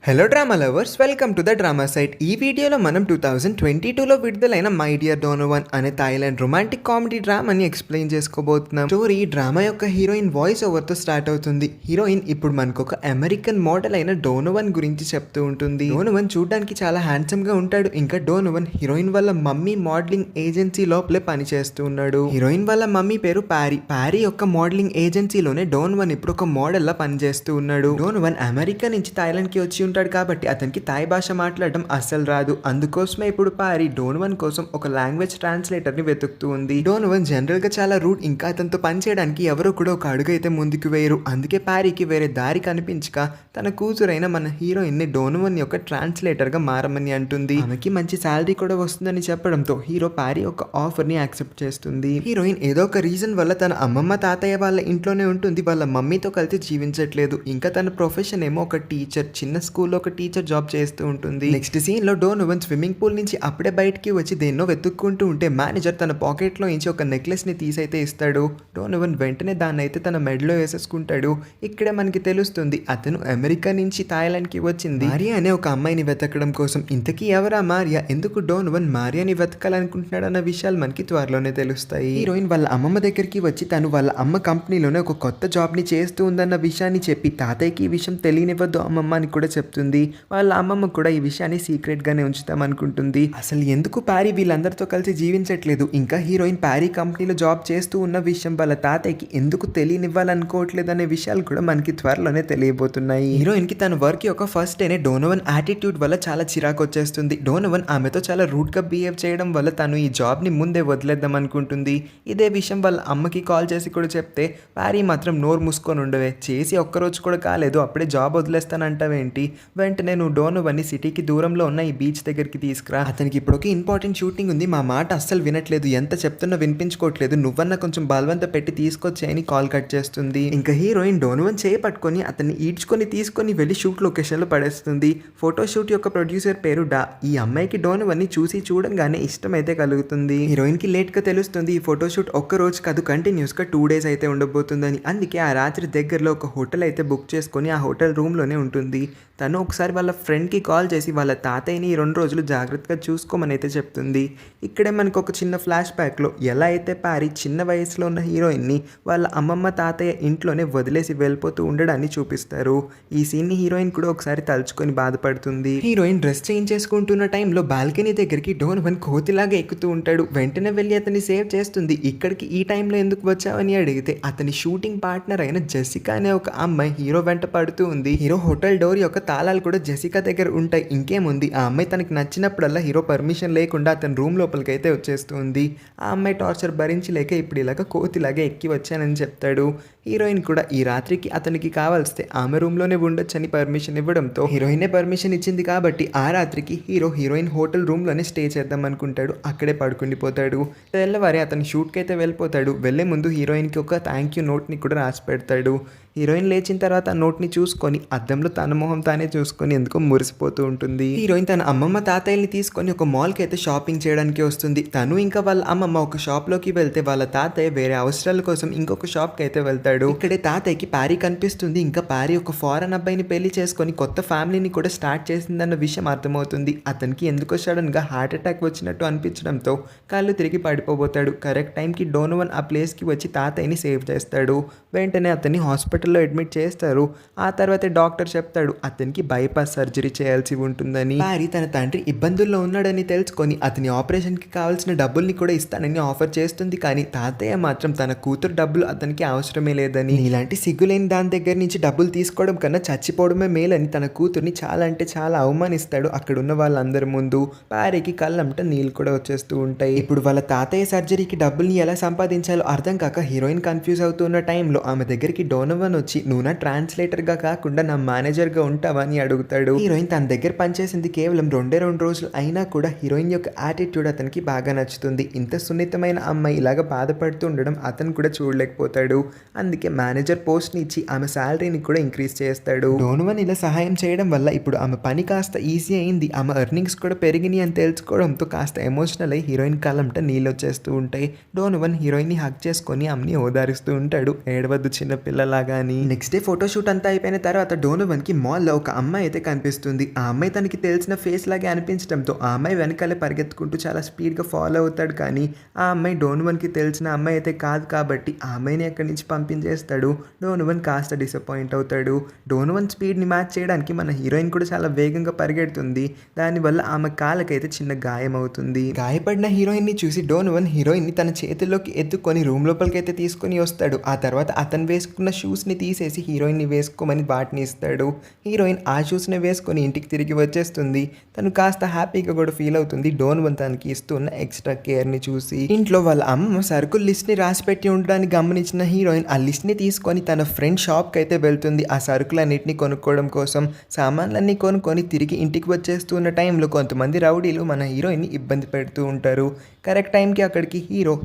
Hello drama lovers, welcome to the drama site. ఈ వీడియోలో మనం 2022లో విడుదలైన మై డియర్ డోనోవన్ అనే థాయిలాండ్ రొమాంటిక్ కామెడీ డ్రామాని ఎక్స్ప్లెయిన్ చేసుకోబోతున్నాం. స్టోరీ డ్రామా యొక్క హీరోయిన్ వాయిస్ ఓవర్తో స్టార్ట్ అవుతుంది. హీరోయిన్ ఇప్పుడు మనకు ఒక అమెరికన్ మోడల్ అయిన డోనోవన్ గురించి చెప్తూ ఉంటుంది. డోనోవన్ చూడడానికి చాలా హ్యాండ్సమ్ గా ఉంటాడు. ఇంకా డోనోవన్ హీరోయిన్ వాళ్ళ మమ్మీ మోడలింగ్ ఏజెన్సీ లోపలే పనిచేస్తూ ఉన్నాడు. హీరోయిన్ వాళ్ళ మమ్మీ పేరు ప్యారీ. ప్యారీ యొక్క మోడలింగ్ ఏజెన్సీలోనే డోనోవన్ ఇప్పుడు ఒక మోడల్ లా పనిచేస్తూ ఉన్నాడు. డోనోవన్ అమెరికా నుంచి థాయిలాండ్ కి వచ్చి ఉంటాడు కాబట్టి అతనికి థాయ్ భాష మాట్లాడడం అస్సలు రాదు. అందుకోసమే ఇప్పుడు పారి డోనోవన్ కోసం ఒక లాంగ్వేజ్ ట్రాన్స్లేటర్ ని వెతుకుతూ ఉంది. డోనోవన్ జనరల్ గా చాలా రూడ్. ఇంకా అతనితో పని చేయడానికి ఎవరో కూడా ఒక అడుగు అయితే ముందుకు వేయరు. అందుకే పారికి వేరే దారి కనిపించక తన కూతురైన మన హీరోయిన్ ని డోనోవన్ యొక్క ట్రాన్స్లేటర్ గా మారమని అంటుంది. ఆమెకి మంచి శాలరీ కూడా వస్తుందని చెప్పడంతో హీరో పారి ఒక ఆఫర్ ని యాక్సెప్ట్ చేస్తుంది. హీరోయిన్ ఏదో ఒక రీజన్ వల్ల తన అమ్మమ్మ తాతయ్య వాళ్ళ ఇంట్లోనే ఉంటుంది. వాళ్ళ మమ్మీతో కలిసి జీవించట్లేదు. ఇంకా తన ప్రొఫెషన్ ఏమో ఒక టీచర్. చిన్న స్కూల్లో ఒక టీచర్ జాబ్ చేస్తూ ఉంటుంది. నెక్స్ట్ సీన్ లో డోనోవన్ స్విమ్మింగ్ పూల్ నుంచి అప్పుడే బయటికి వచ్చి దేన్నో వెతుక్కుంటూ ఉంటే మేనేజర్ తన పాకెట్ లో నుంచి ఒక నెక్లెస్ ని తీసైతే ఇస్తాడు. డోనోవన్ వెంటనే దాన్ని అయితే తన మెడలో వేసేసుకుంటాడు. ఇక్కడే మనకి తెలుస్తుంది అతను అమెరికా నుంచి థాయిలాండ్ కి వచ్చింది మారియా అనే ఒక అమ్మాయిని వెతకడం కోసం. ఇంతకీ ఎవరా మారియా, ఎందుకు డోనోవన్ మారియాని వెతకాలనుకుంటున్నాడు అన్న విషయాలు మనకి త్వరలోనే తెలుస్తాయి. హీరోయిన్ వాళ్ళ అమ్మమ్మ దగ్గరికి వచ్చి తను వాళ్ళ అమ్మ కంపెనీలోనే ఒక కొత్త జాబ్ ని చేస్తూ ఉందన్న విషయాన్ని చెప్పి తాతయ్యకి ఈ విషయం తెలియనివ్వద్దు అమ్మమ్మ అని కూడా చెప్తుంది. వాళ్ళ అమ్మమ్మ కూడా ఈ విషయాన్ని సీక్రెట్ గానే ఉంచుతాం అనుకుంటుంది. అసలు ఎందుకు ప్యారీ వీళ్ళందరితో కలిసి జీవించట్లేదు, ఇంకా హీరోయిన్ ప్యారీ కంపెనీలో జాబ్ చేస్తూ ఉన్న విషయం వాళ్ళ తాతయ్యకి ఎందుకు తెలియనివ్వాలనుకోవట్లేదు అనే విషయాలు కూడా మనకి త్వరలోనే తెలియబోతున్నాయి. హీరోయిన్ కి తన వర్క్ యొక్క ఫస్ట్ డేనే డోనోవన్ యాటిట్యూడ్ వల్ల చాలా చిరాకు వచ్చేస్తుంది. డోనోవన్ ఆమెతో చాలా రూడ్ గా బిహేవ్ చేయడం వల్ల తను ఈ జాబ్ ని ముందే వదిలేద్దాం అనుకుంటుంది. ఇదే విషయం వాళ్ళ అమ్మకి కాల్ చేసి కూడా చెప్తే ప్యారీ మాత్రం నోరు మూసుకొని ఉండవే, చేసి ఒక్కరోజు కూడా కాలేదు అప్పుడే జాబ్ వదిలేస్తానంటావేంటి, వెంటనే నువ్వు డోనోవన్ని సిటీకి దూరంలో ఉన్న ఈ బీచ్ దగ్గరికి తీసుకురా, అతనికి ఇప్పుడు ఒక ఇంపార్టెంట్ షూటింగ్ ఉంది, మా మాట అస్సలు వినట్లేదు, ఎంత చెప్తున్నా వినిపించుకోవట్లేదు, నువ్వన్నా కొంచెం బలవంత పెట్టి తీసుకొచ్చాయని కాల్ కట్ చేస్తుంది. ఇంకా హీరోయిన్ డోనోవన్ చేయి పట్టుకొని అతన్ని ఈడ్చుకొని తీసుకొని వెళ్ళి షూట్ లొకేషన్ లో పడేస్తుంది. ఫోటో షూట్ యొక్క ప్రొడ్యూసర్ పేరు డా. ఈ అమ్మాయికి డోనోవన్ని చూసి చూడంగానే ఇష్టం అయితే కలుగుతుంది. హీరోయిన్ కి లేట్ గా తెలుస్తుంది ఈ ఫోటో షూట్ ఒక్క రోజు కాదు కంటిన్యూస్ గా 2 days అయితే ఉండబోతుందని. అందుకే ఆ రాత్రి దగ్గరలో ఒక హోటల్ అయితే బుక్ చేసుకొని ఆ హోటల్ రూమ్ లోనే ఉంటుంది. తను ఒకసారి వాళ్ళ ఫ్రెండ్కి కాల్ చేసి వాళ్ళ తాతయ్యని 2 రోజులు జాగ్రత్తగా చూసుకోమని అయితే చెప్తుంది. ఇక్కడే మనకు ఒక చిన్న ఫ్లాష్ బ్యాక్లో ఎలా అయితే పారి చిన్న వయసులో ఉన్న హీరోయిన్ని వాళ్ళ అమ్మమ్మ తాతయ్య ఇంట్లోనే వదిలేసి వెళ్ళిపోతూ ఉండడాన్ని చూపిస్తారు. ఈ సీన్ని హీరోయిన్ కూడా ఒకసారి తలుచుకొని బాధపడుతుంది. హీరోయిన్ డ్రెస్ చేంజ్ చేసుకుంటున్న టైంలో బాల్కనీ దగ్గరికి డోనోవన్ కోతిలాగా ఎక్కుతూ ఉంటాడు. వెంటనే వెళ్ళి అతన్ని సేవ్ చేస్తుంది. ఇక్కడికి ఈ టైంలో ఎందుకు వచ్చావని అడిగితే అతని షూటింగ్ పార్ట్నర్ అయిన జెసికా అనే ఒక అమ్మాయి హీరో వెంట పడుతూ ఉంది. హీరో హోటల్ డోర్ యొక్క తాళాలు కూడా జెసికా దగ్గర ఉంటాయి. ఇంకేముంది, ఆ అమ్మాయి తనకి నచ్చినప్పుడల్లా హీరో పర్మిషన్ లేకుండా అతని రూమ్ లోపలికి అయితే వచ్చేస్తుంది. ఆ అమ్మాయి టార్చర్ భరించలేక ఇప్పుడు ఇలాగ కోతిలాగా ఎక్కి వచ్చానని చెప్తాడు. హీరోయిన్ కూడా ఈ రాత్రికి అతనికి కావాల్స్తే ఆమె రూమ్ లోనే ఉండొచ్చని పర్మిషన్ ఇవ్వడంతో హీరోయినే పర్మిషన్ ఇచ్చింది కాబట్టి ఆ రాత్రికి హీరోయిన్ హోటల్ రూమ్ లోనే స్టే చేద్దాం అనుకుంటాడు. అక్కడే పడుకుండిపోతాడు. తెల్లవారి అతను షూట్ కి అయితే వెళ్ళిపోతాడు. వెళ్లే ముందు హీరోయిన్ కి ఒక థ్యాంక్ యూ నోట్ ని కూడా రాసి పెడతాడు. హీరోయిన్ లేచిన తర్వాత ఆ నోట్ని చూసుకొని అద్దంలో తన మొహం తానే చూసుకొని ఎందుకో మురిసిపోతూ ఉంటుంది. హీరోయిన్ తన అమ్మమ్మ తాతయ్యని తీసుకొని ఒక మాల్కి అయితే షాపింగ్ చేయడానికి వస్తుంది. తను ఇంకా వాళ్ళ అమ్మమ్మ ఒక షాప్లోకి వెళ్తే వాళ్ళ తాతయ్య వేరే అవసరాల కోసం ఇంకొక షాప్కి అయితే వెళ్తాడు. ఇక్కడే తాతయ్యకి ప్యారీ కనిపిస్తుంది. ఇంకా ప్యారీ ఒక ఫారెన్ అబ్బాయిని పెళ్లి చేసుకొని కొత్త ఫ్యామిలీని కూడా స్టార్ట్ చేసిందన్న విషయం అర్థమవుతుంది. అతనికి ఎందుకో సడన్ గా హార్ట్ అటాక్ వచ్చినట్టు అనిపించడంతో కళ్ళు తిరిగి పడిపోబోతాడు. కరెక్ట్ టైంకి డోనోవన్ ఆ ప్లేస్కి వచ్చి తాతయ్యని సేవ్ చేస్తాడు. వెంటనే అతన్ని హాస్పిటల్లో అడ్మిట్ చేస్తారు. ఆ తర్వాత డాక్టర్ చెప్తాడు అతనికి బైపాస్ సర్జరీ చేయాల్సి ఉంటుందని. ప్యారీ తన తండ్రి ఇబ్బందుల్లో ఉన్నాడని తెలుసుకొని అతని ఆపరేషన్కి కావాల్సిన డబ్బుల్ని కూడా ఇస్తానని ఆఫర్ చేస్తుంది. కానీ తాతయ్య మాత్రం తన కూతురు డబ్బులు అతనికి అవసరమే లేదని, ఇలాంటి సిగ్గులేని దాని దగ్గర నుంచి డబ్బులు తీసుకోవడం కన్నా చచ్చిపోవడమే మేలని తన కూతుర్ని చాలా అంటే చాలా అవమానిస్తాడు అక్కడ ఉన్న వాళ్ళందరి ముందు. ప్యారీకి కళ్ళంట నీళ్ళు కూడా వచ్చేస్తూ ఉంటాయి. ఇప్పుడు వాళ్ళ తాతయ్య సర్జరీకి డబ్బుల్ని ఎలా సంపాదించాలో అర్థం కాక హీరోయిన్ కన్ఫ్యూజ్ అవుతున్న టైంలో ఆమె దగ్గరికి డోనోవన్ వచ్చి నువ్వు నా ట్రాన్స్లేటర్ గా కాకుండా నా మేనేజర్ గా ఉంటావా అని అడుగుతాడు. హీరోయిన్ తన దగ్గర పనిచేసింది కేవలం 2 రోజులు అయినా కూడా హీరోయిన్ యొక్క యాటిట్యూడ్ అతనికి బాగా నచ్చుతుంది. ఇంత సున్నితమైన అమ్మాయి ఇలాగా బాధపడుతూ ఉండడం అతను కూడా చూడలేకపోతాడు. అందుకే మేనేజర్ పోస్ట్ ని ఇచ్చి ఆమె శాలరీని కూడా ఇంక్రీజ్ చేస్తాడు. డోనోవన్ ఇలా సహాయం చేయడం వల్ల ఇప్పుడు ఆమె పని కాస్త ఈజీ అయింది. ఆమె ఎర్నింగ్స్ కూడా పెరిగినాయి అని తెలుసుకోవడంతో కాస్త ఎమోషనల్ అయ్యి హీరోయిన్ కాలంట నీళ్ళు వచ్చేస్తూ ఉంటాయి. డోనోవన్ హీరోయిన్ ని హక్ చేసుకొని ఆమెని ఓదారుస్తూ ఉంటాడు. ఏడవద్దు చిన్న పిల్లలాగా అని. అని. నెక్స్ట్ డే ఫోటోషూట్ అంతా అయిపోయిన తర్వాత డోనోవన్ కి మాల్లో ఒక అమ్మాయి అయితే కనిపిస్తుంది. ఆ అమ్మాయి తనకి తెలిసిన ఫేస్ లాగే అనిపించడంతో ఆ అమ్మాయి వెనకాలే పరిగెత్తుకుంటూ చాలా స్పీడ్గా ఫాలో అవుతాడు. కానీ ఆ అమ్మాయి డోనోవన్కి తెలిసిన అమ్మాయి అయితే కాదు కాబట్టి ఆ అమ్మాయిని అక్కడి నుంచి పంపించేస్తాడు. డోనోవన్ కాస్త డిసప్పాయింట్ అవుతాడు. డోనోవన్ స్పీడ్ని మ్యాచ్ చేయడానికి మన హీరోయిన్ కూడా చాలా వేగంగా పరిగెడుతుంది. దానివల్ల ఆమె కాళ్ళకైతే చిన్న గాయం అవుతుంది. గాయపడిన హీరోయిన్ని చూసి డోనోవన్ హీరోయిన్ని తన చేతుల్లోకి ఎత్తుకొని రూమ్ లోపలికి అయితే తీసుకొని వస్తాడు. ఆ తర్వాత అతను వేసుకున్న షూస్ని తీసేసి హీరోయిన్ని వేసుకోమని వాటిని ఇస్తాడు. హీరోయిన్ ఆ షూస్ని వేసుకొని ఇంటికి తిరిగి వచ్చేస్తుంది. తను కాస్త హ్యాపీగా కూడా ఫీల్ అవుతుంది డోనోవన్ తనకి ఇస్తున్న ఎక్స్ట్రా కేర్ని చూసి. ఇంట్లో వాళ్ళ అమ్మ సరుకుల లిస్ట్ని రాసిపెట్టి ఉండడాన్ని గమనించిన హీరోయిన్ ఆ లిస్ట్ని తీసుకొని తన ఫ్రెండ్ షాప్కి అయితే వెళ్తుంది. ఆ సరుకులన్నింటినీ కొనుక్కోవడం కోసం సామాన్లన్నీ కొనుక్కొని తిరిగి ఇంటికి వచ్చేస్తున్న టైంలో కొంతమంది రౌడీలు మన హీరోయిన్ని ఇబ్బంది పెడుతూ ఉంటారు. కరెక్ట్ టైంకి అక్కడికి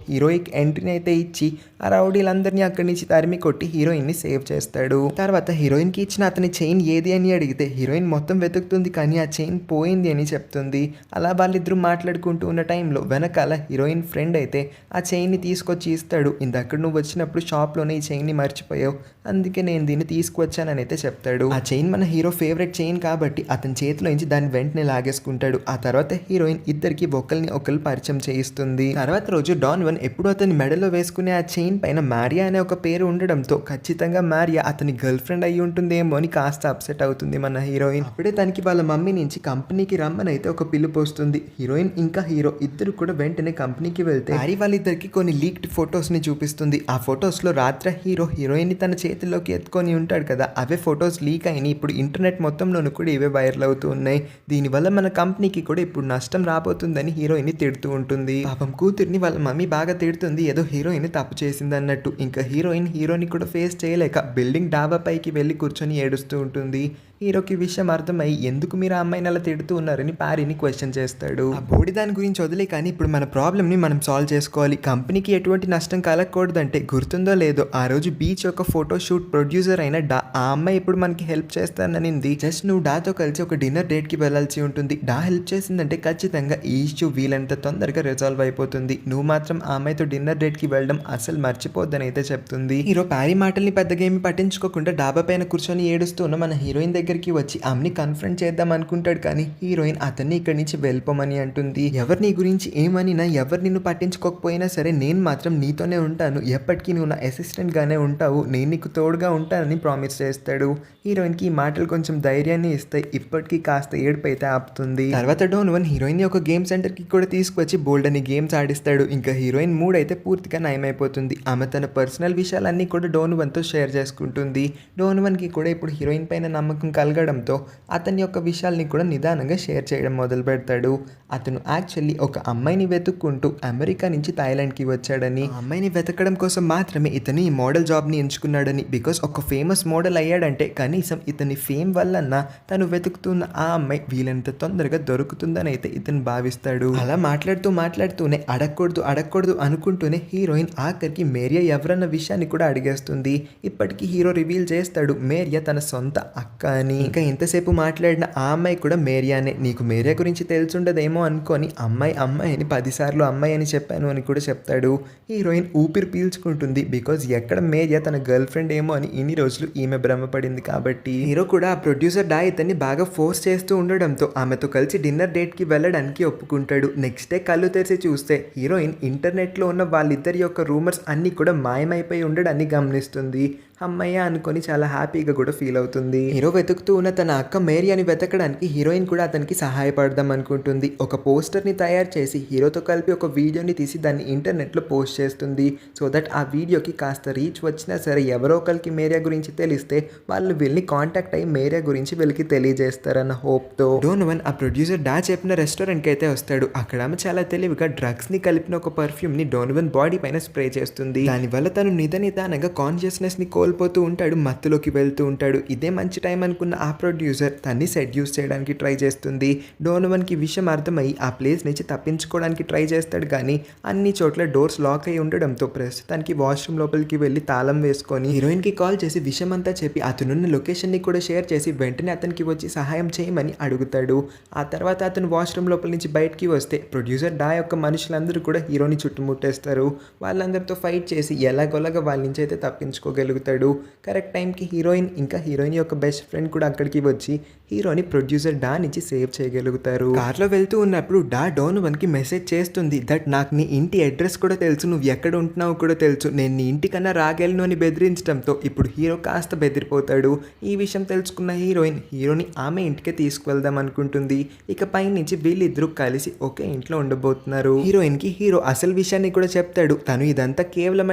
హీరోయిక్ ఎంట్రీని అయితే ఇచ్చి ఆ రౌడీలందరినీ అక్కడి నుంచి తరిమి కొట్టి హీరోయిన్ని సేవ్ చేస్తాడు. తర్వాత హీరోయిన్కి ఇచ్చిన అతని చైన్ ఏది అని అడిగితే హీరోయిన్ మొత్తం వెతుకుతుంది కానీ ఆ చైన్ పోయింది అని చెప్తుంది. అలా వాళ్ళిద్దరూ మాట్లాడుకుంటూ ఉన్న టైంలో వెనకాల హీరోయిన్ ఫ్రెండ్ అయితే ఆ చైన్ని తీసుకొచ్చి ఇస్తాడు. ఇందక్కడ నువ్వు వచ్చినప్పుడు షాప్లోనే ఈ చైన్ని మర్చిపోయావు, అందుకే నేను దీన్ని తీసుకువచ్చానని అయితే చెప్తాడు. ఆ చైన్ మన హీరో ఫేవరెట్ చైన్ కాబట్టి అతని చేతిలోంచి దాన్ని వెంటనే లాగేసుకుంటాడు. ఆ తర్వాత హీరోయిన్ ఇద్దరికి ఒకరిని పరిచయం చేయిస్తుంది. తర్వాత రోజు డోనోవన్ ఎప్పుడు అతని మెడలో వేసుకునే ఆ చైన్ పైన మారియా అనే ఒక పేరు ఉండడంతో ఖచ్చితంగా మారియా అతని గర్ల్ ఫ్రెండ్ అయి ఉంటుందేమో అని కాస్త అప్సెట్ అవుతుంది మన హీరోయిన్. అప్పుడే తనకి వాళ్ళ మమ్మీ నుంచి కంపెనీకి రమ్మని అయితే ఒక పిలుపు వస్తుంది. హీరోయిన్ ఇంకా హీరో ఇద్దరు కూడా వెంటనే కంపెనీకి వెళ్తే మ్యారీ వాళ్ళిద్దరికి కొన్ని లీక్డ్ ఫొటోస్ ని చూపిస్తుంది. ఆ ఫొటోస్ లో రాత్రి హీరోయిన్ ని తన చేతిలోకి ఎత్తుకొని ఉంటాడు కదా, అవే ఫొటోస్ లీక్ అయినాయి. ఇప్పుడు ఇంటర్నెట్ మొత్తంలోనూ కూడా ఇవే వైరల్ అవుతూ ఉన్నాయి. దీనివల్ల మన కంపెనీకి కూడా ఇప్పుడు నష్టం రాబోతుందని హీరోయిన్ ని తిడుతూ ఉంటుంది. పాపం కూతుర్ని వాళ్ళ మమ్మీ బాగా తిడుతుంది, ఏదో హీరోయిన్ తప్పు చేసింది అన్నట్టు. ఇంకా హీరోని కూడా ఫేస్ చేయలేక బిల్డింగ్ డాబా పైకి వెళ్ళి కూర్చొని ఏడుస్తూ ఉంటుంది. హీరోకి విషయం అర్థమై ఎందుకు మీరు ఆ అమ్మాయిని అలా తిడుతూ ఉన్నారని పారీని క్వశ్చన్ చేస్తాడు. ఆ బోడి దాని గురించి వదిలే కానీ ఇప్పుడు మన ప్రాబ్లమ్ని మనం సాల్వ్ చేసుకోవాలి. కంపెనీకి ఎటువంటి నష్టం కలగకూడదంటే గుర్తుందో లేదో ఆ రోజు బీచ్ యొక్క ఫోటో షూట్ ప్రొడ్యూసర్ అయిన ఆ అమ్మాయి ఇప్పుడు మనకి హెల్ప్ చేస్తాననింది. జస్ట్ నువ్వు డాతో కలిసి ఒక డిన్నర్ డేట్కి వెళ్ళాల్సి ఉంటుంది. డా హెల్ప్ చేసిందంటే ఖచ్చితంగా ఈ ఇష్యూ వీలంత తొందరగా రిజాల్వ్ అయిపోతుంది. నువ్వు మాత్రం ఆ అమ్మాయితో డిన్నర్ డేట్కి వెళ్ళడం అసలు మర్చిపోద్దని అయితే చెప్తుంది. హీరో పారీ మాటల్ని పెద్దగా ఏమి పట్టించుకోకుండా డాబా పైన కూర్చొని ఏడుస్తున్న మన హీరోయిన్ దగ్గరికి వచ్చి ఆమెని కన్ఫ్రంట్ చేద్దాం అనుకుంటాడు. కానీ హీరోయిన్ అతన్ని ఇక్కడి నుంచి వెళ్ళిపోమని అంటుంది. ఎవరు నీ గురించి ఏమనినా, ఎవరు నిన్ను పట్టించుకోకపోయినా సరే నేను మాత్రం నీతోనే ఉంటాను, ఎప్పటికీ నువ్వు నా అసిస్టెంట్ గానే ఉంటావు, నేను నీకు తోడుగా ఉంటానని ప్రామిస్ చేస్తాడు. హీరోయిన్ కి ఈ మాటలు కొంచెం ధైర్యాన్ని ఇస్తాయి. ఇప్పటికీ కాస్త ఏడుపు అయితే ఆపుతుంది. తర్వాత డోనోవన్ హీరోయిన్ ఒక గేమ్ సెంటర్ కి కూడా తీసుకొచ్చి బోల్డ్ అని గేమ్స్ ఆడిస్తాడు. ఇంకా హీరోయిన్ మూడ్ అయితే పూర్తిగా నయమైపోతుంది. ఆమె తన పర్సనల్ విషయాలన్నీ కూడా డోనోవన్తో షేర్ చేసుకుంటుంది. డోనోవన్కి కూడా ఇప్పుడు హీరోయిన్ పైన నమ్మకం కలగడంతో అతని యొక్క విషయాల్ని కూడా నిదానంగా షేర్ చేయడం మొదలు పెడతాడు. అతను యాక్చువల్లీ ఒక అమ్మాయిని వెతుక్కుంటూ అమెరికా నుంచి థాయిలాండ్కి వచ్చాడని, ఆ అమ్మాయిని వెతకడం కోసం మాత్రమే ఇతను ఈ మోడల్ జాబ్ని ఎంచుకున్నాడని, బికాస్ ఒక ఫేమస్ మోడల్ అయ్యాడంటే కనీసం ఇతని ఫేమ్ వల్లన్నా తను వెతుకుతున్న ఆ అమ్మాయి వీలంత తొందరగా దొరుకుతుందని అయితే ఇతను భావిస్తాడు. అలా మాట్లాడుతూనే అడగకూడదు అనుకుంటూనే హీరోయిన్ ఆఖరికి మేరియా ఎవరన్న విషయాన్ని కూడా అడిగేస్తుంది. ఇప్పటికీ హీరో రివీల్ చేస్తాడు మేరియా తన సొంత అక్క అని. ఇంకా ఇంతసేపు మాట్లాడిన ఆ అమ్మాయి కూడా మేరియానే. నీకు మేరియా గురించి తెలుసుండదేమో అనుకొని అమ్మాయి అని 10 సార్లు అమ్మాయి అని చెప్పాను అని కూడా చెప్తాడు. హీరోయిన్ ఊపిరి పీల్చుకుంటుంది. బికాజ్ ఎక్కడ మేరియా తన గర్ల్ ఫ్రెండ్ ఏమో అని ఇన్ని రోజులు ఈమె భ్రమపడింది కాబట్టి. హీరో కూడా ఆ ప్రొడ్యూసర్ డా ఇతన్ని బాగా ఫోర్స్ చేస్తూ ఉండడంతో ఆమెతో కలిసి డిన్నర్ డేట్కి వెళ్ళడానికి ఒప్పుకుంటాడు. నెక్స్ట్ డే కళ్ళు తెరిచి చూస్తే హీరోయిన్ ఇంటర్నెట్లో ఉన్న వాళ్ళిద్దరి యొక్క రూమర్స్ అన్నీ కూడా మాయమైపోయి ఉండడాన్ని గమనిస్తుంది. అమ్మయ్య అనుకొని చాలా హ్యాపీగా కూడా ఫీల్ అవుతుంది. హీరో వెతుకుతూ ఉన్న తన అక్క మేరియాని వెతకడానికి హీరోయిన్ కూడా అతనికి సహాయపడదాం అనుకుంటుంది. ఒక పోస్టర్ని తయారు చేసి హీరోతో కలిపి ఒక వీడియోని తీసి దాన్ని ఇంటర్నెట్లో పోస్ట్ చేస్తుంది. సో దట్ ఆ వీడియోకి కాస్త రీచ్ వచ్చినా సరే ఎవరో ఒకరికి మేరియా గురించి తెలిస్తే వాళ్ళు వీళ్ళని కాంటాక్ట్ అయ్యి మేరియా గురించి వీళ్ళకి తెలియజేస్తారన్న హోప్తో డోనోవన్ ఆ ప్రొడ్యూసర్ డా చెప్పిన రెస్టారెంట్కి అయితే వస్తాడు. అక్కడ ఆమె చాలా తెలివిగా డ్రగ్స్ని కలిపిన ఒక పర్ఫ్యూమ్ని డోనోవన్ బాడీ పైన స్ప్రే చేస్తుంది. దానివల్ల తను నిదానంగా కాన్షియస్నెస్ని కోల్పోతూ ఉంటాడు, మత్తులోకి వెళ్తూ ఉంటాడు. ఇదే మంచి టైం అనుకున్న ఆ ప్రొడ్యూసర్ తన్ని సెడ్యూస్ చేయడానికి ట్రై చేస్తుంది. డోనోవన్కి విషయం అర్థమై ఆ ప్లేస్ నుంచి తప్పించుకోవడానికి ట్రై చేస్తాడు. కానీ అన్ని చోట్ల డోర్స్ లాక్ అయి ఉండడంతో ప్రస్తుతానికి వాష్రూమ్ లోపలికి వెళ్ళి తాళం వేసుకొని హీరోయిన్కి కాల్ చేసి విషయం అంతా చెప్పి అతనున్న లొకేషన్ని కూడా షేర్ చేసి వెంటనే అతనికి వచ్చి సహాయం చేయమని అడుగుతాడు. ఆ తర్వాత అతను వాష్రూమ్ లోపల నుంచి బయటికి వస్తే ప్రొడ్యూసర్ డా యొక్క మనుషులందరూ కూడా హీరోని చుట్టుముట్టేస్తారు. వాళ్ళందరితో ఫైట్ చేసి ఎలాగోలాగా వాళ్ళ నుంచి అయితే తప్పించుకోగలుగుతాడు. చేస్తాడు. కరెక్ట్ టైంకి హీరోయిన్ ఇంకా హీరోయిన్ యొక్క బెస్ట్ ఫ్రెండ్ కూడా అక్కడికి వచ్చి హీరోని ప్రొడ్యూసర్ డా నుంచి సేవ్ చేయగలుగుతారు. కార్లో వెళ్తూ ఉన్నప్పుడు డా డోనోవన్కి మెసేజ్ చేస్తుంది దట్ నాకు నీ ఇంటి అడ్రస్ కూడా తెలుసు, నువ్వు ఎక్కడ ఉంటున్నావు కూడా తెలుసు, నేను నీ ఇంటికన్నా రాగలను అని బెదిరించడంతో ఇప్పుడు హీరో కాస్త బెదిరిపోతాడు. ఈ విషయం తెలుసుకున్న హీరోని ఆమె ఇంటికి తీసుకువెళ్దాం అనుకుంటుంది. ఇక పై నుంచి వీళ్ళిద్దరూ కలిసి ఒకే ఇంట్లో ఉండబోతున్నారు. హీరోయిన్కి హీరో అసలు విషయాన్ని కూడా చెప్తాడు. తను ఇదంతా కేవలం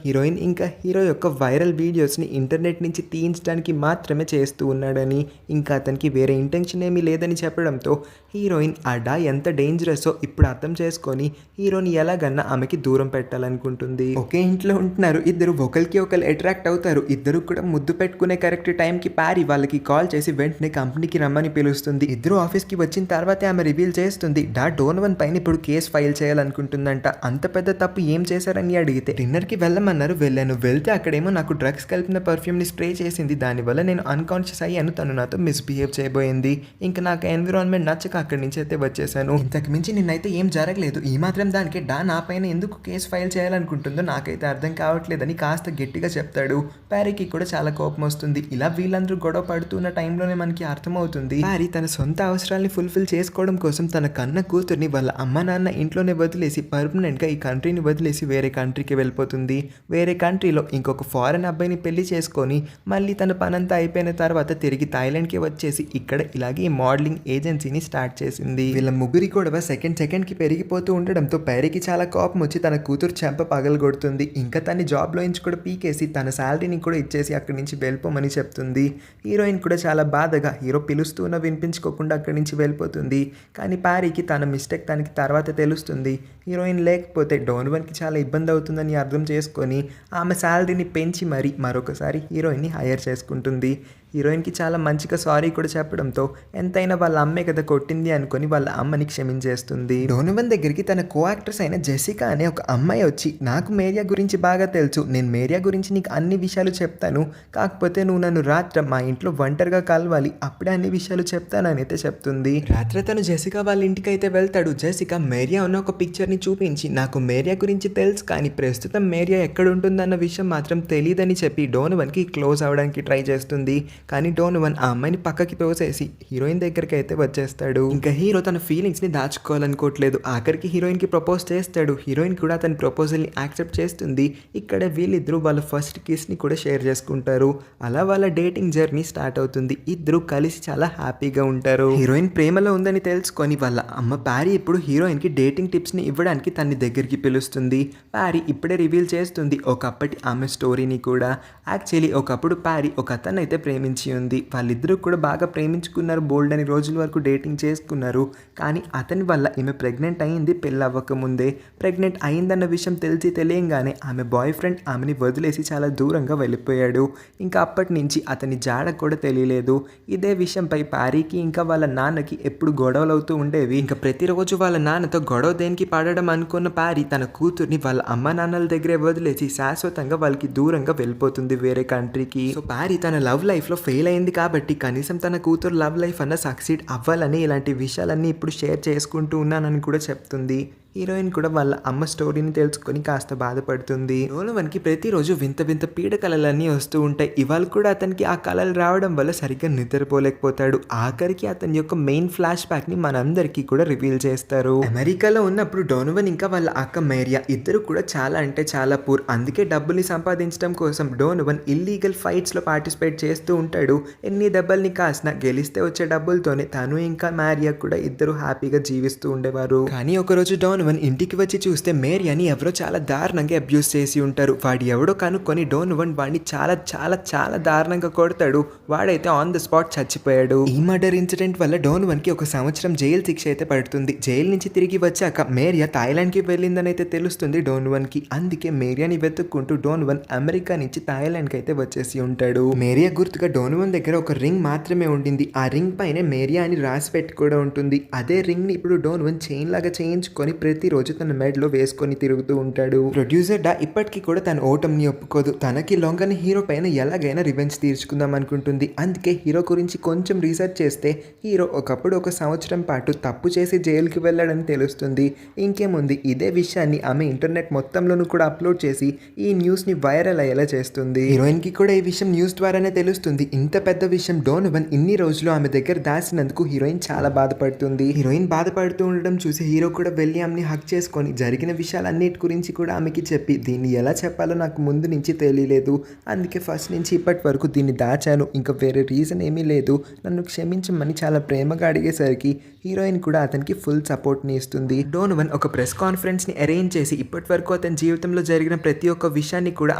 హీరోయిన్ ఇంకా హీరో యొక్క వైరల్ వీడియోస్ని ఇంటర్నెట్ నుంచి తీయించడానికి మాత్రమే చేస్తూ ఉన్నాడని, ఇంకా అతనికి వేరే ఇంటెన్షన్ ఏమీ లేదని చెప్పడంతో హీరోయిన్ ఆ డా ఎంత డేంజరసో ఇప్పుడు అర్థం చేసుకొని హీరోని ఎలాగన్నా ఆమెకి దూరం పెట్టాలనుకుంటుంది. ఒకే ఇంట్లో ఉంటున్నారు, ఇద్దరు ఒకరికి ఒకరు అట్రాక్ట్ అవుతారు. ఇద్దరు కూడా ముద్దు పెట్టుకునే కరెక్ట్ టైంకి ప్యారీ వాళ్ళకి కాల్ చేసి వెంటనే కంపెనీకి రమ్మని పిలుస్తుంది. ఇద్దరు ఆఫీస్కి వచ్చిన తర్వాతే ఆమె రివీల్ చేస్తుంది డా డోనోవన్ పైన ఇప్పుడు కేసు ఫైల్ చేయాలనుకుంటుందంట. అంత పెద్ద తప్పు ఏం చేశారని అడిగితే డిన్నర్కి వెళ్ళమన్నారు, వెళ్ళాను. వెళ్తే అక్కడేమో నాకు డ్రగ్స్ కలిపిన పర్ఫ్యూమ్ని స్ప్రే చేసింది, దానివల్ల నేను అన్కాన్షియస్ అయ్యాను, తను నాతో మిస్బిహేవ్ చేయబోయింది. ఇంకా నాకు ఎన్విరాన్మెంట్ నచ్చక అక్కడి నుంచి అయితే వచ్చేసాను. ఇంతకు మించి నిన్నైతే ఏం జరగలేదు, ఈ మాత్రం దానికి డా నా పైన ఎందుకు కేసు ఫైల్ చేయాలనుకుంటుందో నాకైతే అర్థం కావట్లేదని కాస్త గట్టిగా చెప్తాడు. ప్యారీకి కూడా చాలా కోపం వస్తుంది. ఇలా వీళ్ళందరూ గొడవ పడుతున్న టైంలోనే మనకి అర్థమవుతుంది ప్యారీ తన సొంత అవసరాల్ని ఫుల్ఫిల్ చేసుకోవడం కోసం తన కన్న కూతుర్ని వాళ్ళ అమ్మ నాన్న ఇంట్లోనే వదిలేసి పర్మనెంట్గా ఈ కంట్రీని వదిలేసి వేరే కంట్రీకి వెళ్ళిపోతుంది. వేరే కంట్రీలో ఇంకొక ఫారెన్ అబ్బాయిని పెళ్లి చేసుకొని మళ్ళీ తన పనంతా అయిపోయిన తర్వాత తిరిగి థాయిలాండ్కి వచ్చేసి ఇక్కడ ఇలాగే ఈ మోడలింగ్ ఏజెన్సీని స్టార్ట్ చేసింది. వీళ్ళ ముగ్గురి గొడవ సెకండ్కి పెరిగిపోతూ ఉండడంతో ప్యారీకి చాలా కోపం వచ్చి తన కూతురు చెంప పగలగొడుతుంది. ఇంకా తన జాబ్లో నుంచి కూడా పీకేసి తన శాలరీని కూడా ఇచ్చేసి అక్కడి నుంచి వెళ్ళిపోమని చెప్తుంది. హీరోయిన్ కూడా చాలా బాధగా హీరో పిలుస్తూనే వినిపించుకోకుండా అక్కడి నుంచి వెళ్ళిపోతుంది. కానీ ప్యారీకి తన మిస్టేక్ తనకి తర్వాత తెలుస్తుంది. హీరోయిన్ లేకపోతే డోనోవన్కి చాలా ఇబ్బంది అవుతుందని అర్థం చేసుకొని ఆమె శాలరీని పెంచి మరొకసారి హీరోయిన్ని హైర్ చేసుకుంటుంది. హీరోయిన్కి చాలా మంచిగా సారీ కూడా చెప్పడంతో ఎంతైనా వాళ్ళ అమ్మే కదా కొట్టింది అనుకొని వాళ్ళ అమ్మని క్షమించేస్తుంది. డోనోవన్ దగ్గరికి తన కో యాక్ట్రెస్ అయిన జెసికా అనే ఒక అమ్మాయి వచ్చి నాకు మేరియా గురించి బాగా తెలుసు, నేను మేరియా గురించి నీకు అన్ని విషయాలు చెప్తాను, కాకపోతే నువ్వు నన్ను రాత్ర మా ఇంట్లో ఒంటరిగా కలవాలి, అప్పుడే అన్ని విషయాలు చెప్తానని అయితే చెప్తుంది. రాత్రి తను జెసికా వాళ్ళ ఇంటికి అయితే వెళ్తాడు. జెసికా మేరియా ఉన్న ఒక పిక్చర్ని చూపించి నాకు మేరియా గురించి తెలుసు కానీ ప్రస్తుతం మేరియా ఎక్కడ ఉంటుందన్న విషయం మాత్రం తెలియదని చెప్పి డోనోవన్కి క్లోజ్ అవడానికి ట్రై చేస్తుంది. కానీ డోనోవన్ ఆ అమ్మాయిని పక్కకి తోసేసి హీరోయిన్ దగ్గరికి అయితే వచ్చేస్తాడు. ఇంకా హీరో తన ఫీలింగ్స్ని దాచుకోవాలనుకోవట్లేదు. ఆఖరికి హీరోయిన్కి ప్రపోజ్ చేస్తాడు. హీరోయిన్ కూడా తన ప్రపోజల్ని యాక్సెప్ట్ చేస్తుంది. ఇక్కడ వీళ్ళిద్దరూ వాళ్ళ ఫస్ట్ కిస్ని కూడా షేర్ చేసుకుంటారు. అలా వాళ్ళ డేటింగ్ జర్నీ స్టార్ట్ అవుతుంది. ఇద్దరు కలిసి చాలా హ్యాపీగా ఉంటారు. హీరోయిన్ ప్రేమలో ఉందని తెలుసుకొని వాళ్ళ అమ్మ ప్యారీ ఇప్పుడు హీరోయిన్కి డేటింగ్ టిప్స్ని ఇవ్వడానికి తన దగ్గరికి పిలుస్తుంది. ప్యారీ ఇప్పుడే రివీల్ చేస్తుంది ఒకప్పటి ఆమె స్టోరీని కూడా. యాక్చువల్లీ ఒకప్పుడు ప్యారీ ఒక అతను అయితే ప్రేమించి ఉంది. వాళ్ళిద్దరూ కూడా బాగా ప్రేమించుకున్నారు, బోల్డ్ అని రోజుల వరకు డేటింగ్ చేసుకున్నారు. కానీ అతని వల్ల ఈమె ప్రెగ్నెంట్ అయింది పెళ్ళి అవ్వకముందే. ప్రెగ్నెంట్ అయిందన్న విషయం తెలియగానే ఆమె బాయ్ ఫ్రెండ్ ఆమెని వదిలేసి చాలా దూరంగా వెళ్ళిపోయాడు. ఇంకా అప్పటి నుంచి అతని జాడ కూడా తెలియలేదు. ఇదే విషయంపై ప్యారీకి ఇంకా వాళ్ళ నాన్నకి ఎప్పుడు గొడవలు అవుతూ ఉండేవి. ఇంకా ప్రతిరోజు వాళ్ళ నాన్నతో గొడవ దేనికి పడడం అనుకున్న ప్యారీ తన కూతుర్ని వాళ్ళ అమ్మ నాన్నల దగ్గరే వదిలేసి శాశ్వతంగా వాళ్ళకి దూరంగా వెళ్ళిపోతుంది వేరే కంట్రీకి. సో ప్యారీ తన లవ్ లైఫ్లో ఫెయిల్ అయింది కాబట్టి కనీసం తన కూతురు లవ్ లైఫ్ అన్న సక్సీడ్ అవ్వాలని ఇలాంటి విషయాలన్నీ ఇప్పుడు షేర్ చేసుకుంటూ ఉన్నానని కూడా చెప్తుంది. హీరోయిన్ కూడా వాళ్ళ అమ్మ స్టోరీని తెలుసుకొని కాస్త బాధపడుతుంది. డోనోవన్కి ప్రతిరోజు వింత వింత పీడ కళలన్నీ వస్తూ ఉంటాయి. ఇవాళ కూడా అతనికి ఆ కళలు రావడం వల్ల సరిగ్గా నిద్రపోలేకపోతాడు. ఆఖరికి అతని యొక్క మెయిన్ ఫ్లాష్ బ్యాక్ ని మనందరికీ కూడా రివీల్ చేస్తారు. అమెరికాలో ఉన్నప్పుడు డోనోవన్ ఇంకా వాళ్ళ అక్క మేరియా ఇద్దరు కూడా చాలా అంటే చాలా పూర్. అందుకే డబ్బుల్ని సంపాదించడం కోసం డోనోవన్ ఇల్లీగల్ ఫైట్స్ లో పార్టిసిపేట్ చేస్తూ ఉంటాడు. ఎన్ని దెబ్బల్ని కాసినా గెలిస్తే వచ్చే డబ్బులతోనే తను ఇంకా మేరియా కూడా ఇద్దరు హ్యాపీగా జీవిస్తూ ఉండేవారు. కానీ ఒకరోజు డోనోవన్ ఇంటికి వచ్చి చూస్తే మేరియాని ఎవరో చాలా దారుణంగా అబ్యూస్ చేసి ఉంటారు. వాడు ఎవడో కనుక్కొని డోనోవన్ వాడిని చాలా చాలా చాలా దారుణంగా కొడతాడు. వాడైతే ఆన్ ద స్పాట్ చచ్చిపోయాడు. ఈ మర్డర్ ఇన్సిడెంట్ వల్ల డోనోవన్కి 1 సంవత్సరం జైలు శిక్ష అయితే పడుతుంది. జైలు నుంచి తిరిగి వచ్చాక మేరియా థాయిలాండ్కి వెళ్ళిందని అయితే తెలుస్తుంది డోనోవన్కి. అందుకే మేరియాని వెతుక్కుంటూ డోనోవన్ అమెరికా నుంచి థాయిలాండ్కి అయితే వచ్చేసి ఉంటాడు. మేరియా గుర్తుగా డోనోవన్ దగ్గర ఒక రింగ్ మాత్రమే ఉండింది. ఆ రింగ్ పైన మేరియా అని రాసి పెట్టి కూడా ఉంటుంది. అదే రింగ్ ని ఇప్పుడు డోనోవన్ చైన్ లాగా చేయించుకొని ప్రతిరోజు తన మెడలో వేసుకొని తిరుగుతూ ఉంటాడు. ప్రొడ్యూసర్ డా ఇప్పటికీ కూడా తన ఓటమిని ఒప్పుకోదు. తనకి లొంగని హీరో పైన ఎలాగైనా రివెంజ్ తీర్చుకుందాం అనుకుంటుంది. అందుకే హీరో గురించి కొంచెం రీసెర్చ్ చేస్తే హీరో ఒకప్పుడు 1 సంవత్సరం పాటు తప్పు చేసి జైలుకి వెళ్ళాడని తెలుస్తుంది. ఇంకేముంది, ఇదే విషయాన్ని ఆమె ఇంటర్నెట్ మొత్తంలోనూ కూడా అప్లోడ్ చేసి ఈ న్యూస్ ని వైరల్ అయ్యేలా చేస్తుంది. హీరోయిన్ కి కూడా ఈ విషయం న్యూస్ ద్వారానే తెలుస్తుంది. ఇంత పెద్ద విషయం డోనోవన్ ఇన్ని రోజులు ఆమె దగ్గర దాచినందుకు హీరోయిన్ చాలా బాధపడుతుంది. హీరోయిన్ బాధపడుతూ ఉండడం చూసి హీరో కూడా వెళ్ళి ఆమెని హక్ చేసుకొని జరిగిన విషయాలన్నిటి గురించి కూడా ఆమెకి చెప్పి, దీన్ని ఎలా చెప్పాలో నాకు ముందు నుంచి తెలియలేదు, అందుకే ఫస్ట్ నుంచి ఇప్పటి వరకు దీన్ని దాచాను, ఇంకా వేరే రీజన్ ఏమీ లేదు, నన్ను క్షమించమని చాలా ప్రేమగా అడిగేసరికి హీరోయిన్ కూడా అతనికి ఫుల్ సపోర్ట్ని ఇస్తుంది. డోనోవన్ ఒక ప్రెస్ కాన్ఫరెన్స్ని అరేంజ్ చేసి ఇప్పటి వరకు అతని జీవితంలో జరిగిన ప్రతి ఒక్క విషయాన్ని కూడా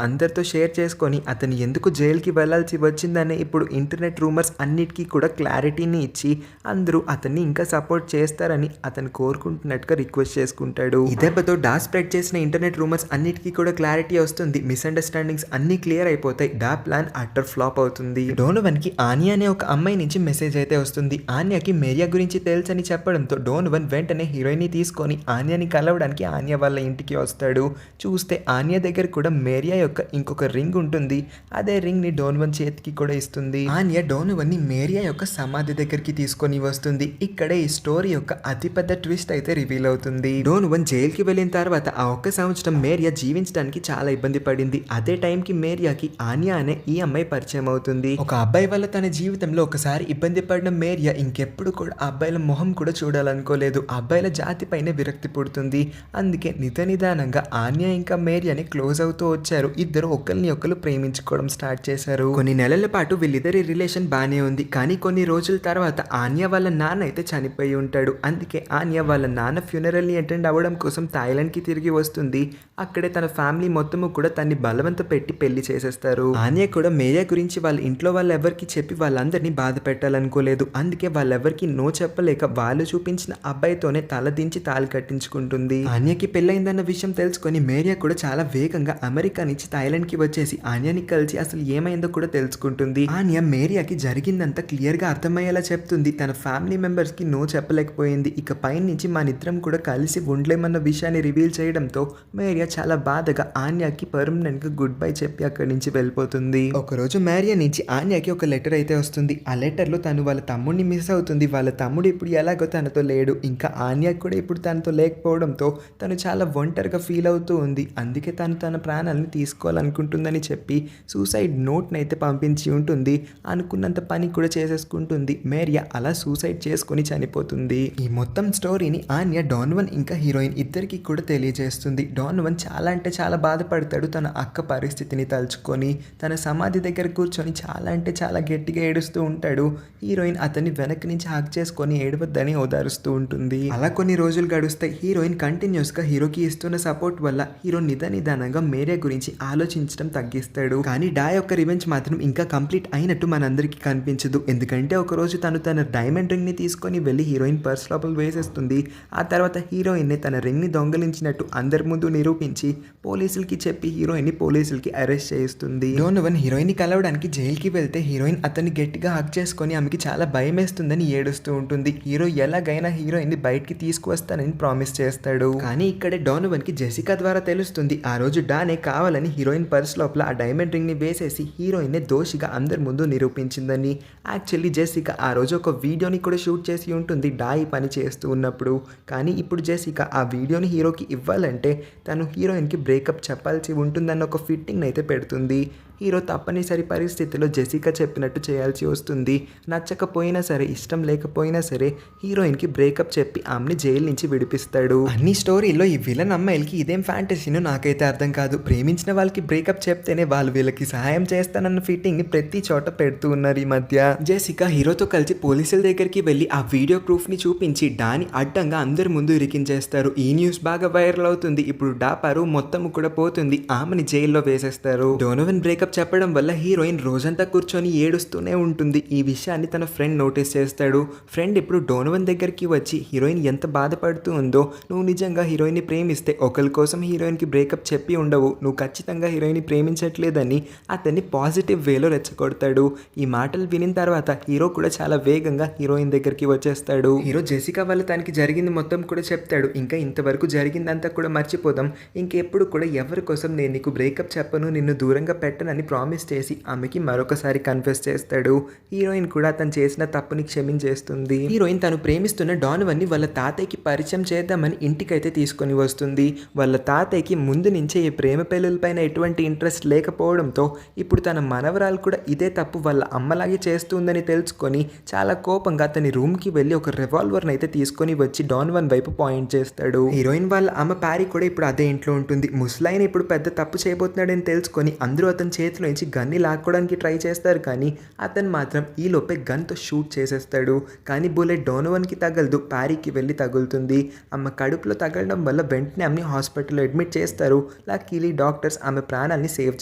అందరితో షేర్ చేసుకొని అతను ఎందుకు జైలుకి వెళ్లాల్సి వచ్చిందనే ఇప్పుడు ఇంటర్నెట్ రూమర్స్ అన్నిటికీ కూడా క్లారిటీని ఇచ్చి అందరూ అతన్ని ఇంకా సపోర్ట్ చేస్తారని అతను కోరుకుంటున్నట్టుగా రిక్వెస్ట్ చేసుకుంటాడు. ఈ దెబ్బతో డా స్ప్రెడ్ చేసిన ఇంటర్నెట్ రూమర్స్ అన్నిటికీ కూడా క్లారిటీ వస్తుంది. మిస్అండర్స్టాండింగ్స్ అన్ని క్లియర్ అయిపోతాయి. డా ప్లాన్ అట్టర్ ఫ్లాప్ అవుతుంది. డోనోవన్ కి ఆనియా అనే ఒక అమ్మాయి నుంచి మెసేజ్ అయితే వస్తుంది. ఆనియాకి మేరియా గురించి తెలుసని చెప్పడంతో డోనోవన్ వెంటనే హీరోయిన్ ని తీసుకొని ఆనియాని కలవడానికి ఆనియా వాళ్ళ ఇంటికి వస్తాడు. చూస్తే ఆనియా దగ్గర కూడా మేరియా యొక్క ఇంకొక రింగ్ ఉంటుంది. అదే రింగ్ ని డోనోవన్ చేతికి కూడా ఇస్తుంది. ఆనియా డోనోవన్ ని మేరియా యొక్క సమాధి దగ్గరికి తీసుకొని వస్తుంది. ఇక్కడే ఈ స్టోరీ యొక్క అతిపెద్ద ట్విస్ట్ అయితే రివీల్ అవుతుంది. డోనోవన్ జైలుకి వెళ్ళిన తర్వాత ఆ 1 సంవత్సరం మేరియా జీవించడానికి చాలా ఇబ్బంది పడింది. అదే టైంకి మేరియాకి ఆనియా అనే ఈ అమ్మాయి పరిచయం అవుతుంది. ఒక అబ్బాయి వల్ల తన జీవితంలో ఒకసారి ఇబ్బంది పడిన మేరియా ఇంకెప్పుడు కూడా ఆ అబ్బాయిల మొహం కూడా చూడాలనుకోలేదు. ఆ అబ్బాయిల జాతి పైన విరక్తి పుడుతుంది. అందుకే నిదానంగా ఆనియా ఇంకా మేరియాని క్లోజ్ అవుతూ వచ్చారు. ఇద్దరు ఒకరిని ఒకరు ప్రేమించుకోవడం స్టార్ట్ చేశారు. కొన్ని నెలల పాటు వీళ్ళిద్దరి రిలేషన్ బానే ఉంది. కానీ కొన్ని రోజుల తర్వాత ఆనియా వాళ్ళ నాన్న అయితే చనిపోయి ఉంటాడు. అందుకే ఆనియా వాళ్ళ నాన్న ఫ్యూనరల్ ని అటెండ్ అవ్వడం కోసం థాయిలాండ్ కి తిరిగి వస్తుంది. అక్కడే తన ఫ్యామిలీ మొత్తము కూడా తన్ని బలవంత పెట్టి పెళ్లి చేసేస్తారు. ఆనియా కూడా మేరియా గురించి వాళ్ళ ఇంట్లో వాళ్ళెవరికి చెప్పి వాళ్ళందరినీ బాధ పెట్టాలనుకోలేదు. అందుకే వాళ్ళెవరికి నో చెప్పలేక వాళ్ళు చూపించిన అబ్బాయితోనే తల దించి తాళి కట్టించుకుంటుంది. ఆనియాకి పెళ్ళైందన్న విషయం తెలుసుకొని మేరియా కూడా చాలా వేగంగా అమెరికా నుంచి థాయిలాండ్ కి వచ్చేసి ఆనియాని కలిసి అసలు ఏమైందో కూడా తెలుసుకుంటుంది. ఆనియా మేరియాకి జరిగిందంతా క్లియర్ గా అర్థమయ్యేలా చెప్తుంది. తన ఫ్యామిలీ మెంబర్స్ కి నో చెప్పలేకపోయింది. ఇక పై నుంచి మనిద్దరం కూడా కలిసి ఉండలేమన్న విషయాన్ని రివీల్ చేయడంతో మేరియా చాలా బాధగా ఆనియాకి పర్మనెంట్ గా గుడ్ బై చెప్పి అక్కడి నుంచి వెళ్ళిపోతుంది. ఒకరోజు మేరియా నుంచి ఆనియాకి ఒక లెటర్ అయితే వస్తుంది. ఆ లెటర్ లో తను వాళ్ళ తమ్ముడిని మిస్ అవుతుంది. వాళ్ళ తమ్ముడు ఇప్పుడు ఎలాగో తనతో లేడు. ఇంకా ఆనియా కూడా ఇప్పుడు తనతో లేకపోవడంతో తను చాలా ఒంటరిగా ఫీల్ అవుతూ ఉంది. అందుకే తను తన ప్రాణాలను తీసుకోవాలనుకుంటుందని చెప్పి సూసైడ్ నోట్ నైతే పంపించి ఉంటుంది. అనుకున్నంత పని కూడా చేసేసుకుంటుంది. మేరియా అలా సూసైడ్ చేసుకుని చనిపోతుంది. ఈ మొత్తం స్టోరీని ఆనియా డోనోవన్ ఇంకా హీరోయిన్ ఇద్దరికి కూడా తెలియజేస్తుంది. డోనోవన్ చాలా అంటే చాలా బాధపడతాడు. తన అక్క పరిస్థితిని తలుచుకొని తన సమాధి దగ్గర కూర్చొని చాలా అంటే చాలా గట్టిగా ఏడుస్తూ ఉంటాడు. హీరోయిన్ అతన్ని వెనక్కి నుంచి హక్ చేసుకొని ఏడవద్దని ఓదారుస్తూ ఉంటుంది. అలా కొన్ని రోజులు గడుస్తాయి. హీరోయిన్ కంటిన్యూస్ గా హీరోకి ఇస్తున్న సపోర్ట్ వల్ల హీరో నిదానంగా మేరియా గురించి ఆలోచించడం తగ్గిస్తాడు. కానీ డా యొక్క రివెంజ్ మాత్రం ఇంకా కంప్లీట్ అయినట్టు మనందరికీ కనిపించదు. ఎందుకంటే ఒక రోజు తను తన డైమండ్ రింగ్ ని తీసుకొని వెళ్లి హీరోయిన్ పర్స్ లోపల వేసేస్తుంది. ఆ తర్వాత హీరోయిన్ తన రింగ్ ని దొంగలించినట్టు అందరి ముందు నిరూపించి పోలీసులకి చెప్పి హీరోయిన్ ని పోలీసులకి అరెస్ట్ చేస్తుంది. డోనోవన్ హీరోయిన్ ని కలవడానికి జైలుకి వెళ్తే హీరోయిన్ అతన్ని గట్టిగా హక్ చేసుకొని ఆమెకి చాలా భయం వేస్తుందని ఏడుస్తూ ఉంటుంది. హీరో ఎలాగైనా హీరోయిన్ ని బయటికి తీసుకువస్తానని ప్రామిస్ చేస్తాడు. కానీ ఇక్కడే డోనోవన్ కి జెసికా ద్వారా తెలుస్తుంది. ఆ రోజు డానే కావాలని హీరోయిన్ పర్స్ లోపల ఆ డైమండ్ రింగ్ ని వేసేసి హీరోయిన్ ని దోషిగా అందరి ముందు నిరూపించిందని. యాక్చువల్లీ జెసికా ఆ రోజు ఒక వీడియోని కూడా షూట్ చేసి ఉంటుంది డా ఈ పని చేస్తూ ఉన్నప్పుడు. కానీ ఇప్పుడు జెసికా ఆ వీడియోని హీరోకి ఇవ్వాలంటే తను హీరోయిన్ కి బ్రేకప్ చెప్పాల్సి ఉంటుందన్న ఒక ఫిట్టింగ్ అయితే పెడుతుంది. హీరో తప్పనిసరి పరిస్థితిలో జెసికా చెప్పినట్టు చేయాల్సి వస్తుంది. నచ్చకపోయినా సరే, ఇష్టం లేకపోయినా సరే హీరోయిన్కి బ్రేకప్ చెప్పి ఆమెని జైలు నుంచి విడిపిస్తాడు. అన్ని స్టోరీలో ఈ విలన్ అమ్మాయిలకి ఇదేం ఫ్యాంటసీనో నాకైతే అర్థం కాదు. ప్రేమించిన వాళ్ళకి బ్రేకప్ చెప్తేనే వాళ్ళు వీళ్ళకి సహాయం చేస్తానన్న ఫిట్టింగ్ ని ప్రతి చోట పెడుతూ ఉన్నారు ఈ మధ్య. జెసికా హీరోతో కలిసి పోలీసుల దగ్గరికి వెళ్ళి ఆ వీడియో ప్రూఫ్ ని చూపించి డాని అడ్డంగా అందరి ముందు ఇరికించేస్తారు. ఈ న్యూస్ బాగా వైరల్ అవుతుంది. ఇప్పుడు డా పరువు మొత్తం కూడా పోతుంది. ఆమెని జైల్లో వేసేస్తారు. డోనోవన్ బ్రేకప్ బ్రేకప్ చెప్పడం వల్ల హీరోయిన్ రోజంతా కూర్చొని ఏడుస్తూనే ఉంటుంది. ఈ విషయాన్ని తన ఫ్రెండ్ నోటీస్ చేస్తాడు. ఫ్రెండ్ ఇప్పుడు డోనోవన్ దగ్గరికి వచ్చి హీరోయిన్ ఎంత బాధపడుతూ ఉందో, నువ్వు నిజంగా హీరోయిన్ని ప్రేమిస్తే ఒకరి కోసం హీరోయిన్కి బ్రేకప్ చెప్పి ఉండవు, నువ్వు ఖచ్చితంగా హీరోయిన్ని ప్రేమించట్లేదని అతన్ని పాజిటివ్ వేలో రెచ్చగొడతాడు. ఈ మాటలు వినిన తర్వాత హీరో కూడా చాలా వేగంగా హీరోయిన్ దగ్గరికి వచ్చేస్తాడు. హీరో జెసికా వల్ల తనకి జరిగింది మొత్తం కూడా చెప్తాడు. ఇంకా ఇంతవరకు జరిగిందంతా కూడా మర్చిపోదాం, ఇంకెప్పుడు కూడా ఎవరి కోసం నేను నీకు బ్రేకప్ చెప్పను, నిన్ను దూరంగా పెట్టనని ప్రామిస్ చేసి ఆమెకి మరొకసారి కన్ఫెస్ చేస్తాడు. హీరోయిన్ కూడా అతను చేసిన తప్పుని క్షమించేస్తుంది. హీరోయిన్ తను ప్రేమిస్తున్న డానోవన్ని వాళ్ళ తాతయ్యకి పరిచయం చేద్దామని ఇంటికైతే తీసుకొని వస్తుంది. వాళ్ళ తాతయ్యకి ముందు నుంచే ఈ ప్రేమ పెళ్ళిపైన ఎటువంటి ఇంట్రెస్ట్ లేకపోవడంతో ఇప్పుడు తన మనవరాలు కూడా ఇదే తప్పు వాళ్ళ అమ్మలాగే చేస్తుందని తెలుసుకొని చాలా కోపంగా అతని రూమ్కి వెళ్ళి ఒక రివాల్వర్ని అయితే తీసుకొని వచ్చి డానోవన్ వైపు పాయింట్ చేస్తాడు. హీరోయిన్ వాళ్ళ అమ్మ ప్యారీ కూడా ఇప్పుడు అదే ఇంట్లో ఉంటుంది. ముస్లైన్ ఇప్పుడు పెద్ద తప్పు చేయబోతున్నాడని తెలుసుకొని అందరూ అతని చేతిలో నుంచి గన్ని లాక్కోవడానికి ట్రై చేస్తారు. కానీ అతను మాత్రం ఈ లోపే గన్తో షూట్ చేసేస్తాడు. కానీ బుల్లెట్ డోనోవన్కి తగలదు, ప్యారీకి వెళ్ళి తగులుతుంది. ఆమె కడుపులో తగలడం వల్ల వెంటనే ఆమెని హాస్పిటల్లో అడ్మిట్ చేస్తారు. లక్కీలీ డాక్టర్స్ ఆమె ప్రాణాన్ని సేవ్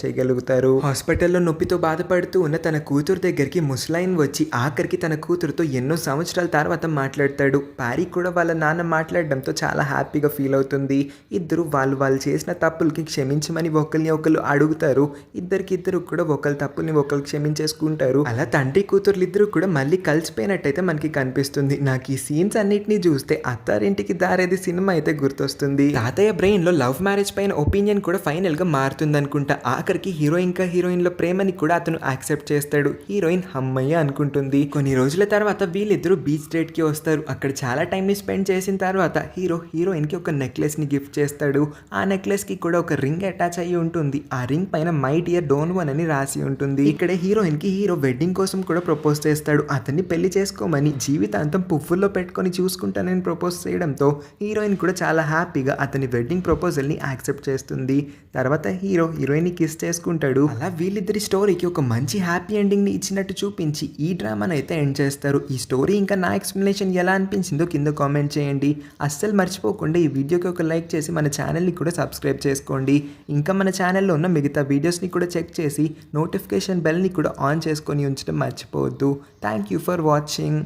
చేయగలుగుతారు. హాస్పిటల్లో నొప్పితో బాధపడుతూ ఉన్న తన కూతురు దగ్గరికి ముస్లైన్ వచ్చి ఆఖరికి తన కూతురుతో ఎన్నో సంవత్సరాల తర్వాత మాట్లాడతాడు. ప్యారీ కూడా వాళ్ళ నాన్న మాట్లాడడంతో చాలా హ్యాపీగా ఫీల్ అవుతుంది. ఇద్దరు వాళ్ళు చేసిన తప్పులకి క్షమించమని ఒకరిని ఒకరు అడుగుతారు. ఇద్దరు కూడా ఒకరి తప్పుల్ని ఒకరు క్షమించేసుకుంటారు. అలా తండ్రి కూతుర్లు ఇద్దరు కూడా మళ్ళీ కలిసిపోయినట్టయితే మనకి కనిపిస్తుంది. నాకు ఈ సీన్స్ అన్నిటిని చూస్తే అత్తారింటికి దారేది సినిమా అయితే గుర్తొస్తుంది. తాతయ్య బ్రెయిన్ లో లవ్ మ్యారేజ్ పైన ఒపీనియన్ కూడా ఫైనల్ గా మారుతుంది అనుకుంటా. ఆఖరికి హీరోయిన్ లో ప్రేమని కూడా అతను యాక్సెప్ట్ చేస్తాడు. హీరోయిన్ హమ్మయ్య అనుకుంటుంది. కొన్ని రోజుల తర్వాత వీళ్ళిద్దరూ బీచ్ డేట్ కి వస్తారు. అక్కడ చాలా టైం ని స్పెండ్ చేసిన తర్వాత హీరోయిన్ కి ఒక నెక్లెస్ ని గిఫ్ట్ చేస్తాడు. ఆ నెక్లెస్ కి కూడా ఒక రింగ్ అటాచ్ అయ్యి ఉంటుంది. ఆ రింగ్ పైన మై డియర్ డోనోవన్ అని రాసి ఉంటుంది. ఇక్కడ హీరోయిన్ కి హీరో వెడ్డింగ్ కోసం కూడా ప్రపోజ్ చేస్తాడు. అతన్ని పెళ్లి చేసుకోమని, జీవితాంతం పువ్వుల్లో పెట్టుకొని చూసుకుంటానని ప్రపోజ్ చేయడంతో హీరోయిన్ కూడా చాలా హ్యాపీగా అతని వెడ్డింగ్ ప్రపోజల్ ని యాక్సెప్ట్ చేస్తుంది. తర్వాత హీరోయిన్ ని కిస్ చేసుకుంటాడు. అలా వీళ్ళిద్దరి స్టోరీకి ఒక మంచి హ్యాపీ ఎండింగ్ ని ఇచ్చినట్టు చూపించి ఈ డ్రామాను అయితే ఎండ్ చేస్తారు. ఈ స్టోరీ ఇంకా నా ఎక్స్ప్లెనేషన్ ఎలా అనిపించిందో కింద కామెంట్ చేయండి. అస్సలు మర్చిపోకుండా ఈ వీడియోకి ఒక లైక్ చేసి మన ఛానల్ని కూడా సబ్స్క్రైబ్ చేసుకోండి. ఇంకా మన ఛానల్లో ఉన్న మిగతా వీడియోస్ని కూడా చెక్ చేసి నోటిఫికేషన్ బెల్ని కూడా ఆన్ చేసుకొని ఉంచడం మర్చిపోవద్దు. Thank you for watching.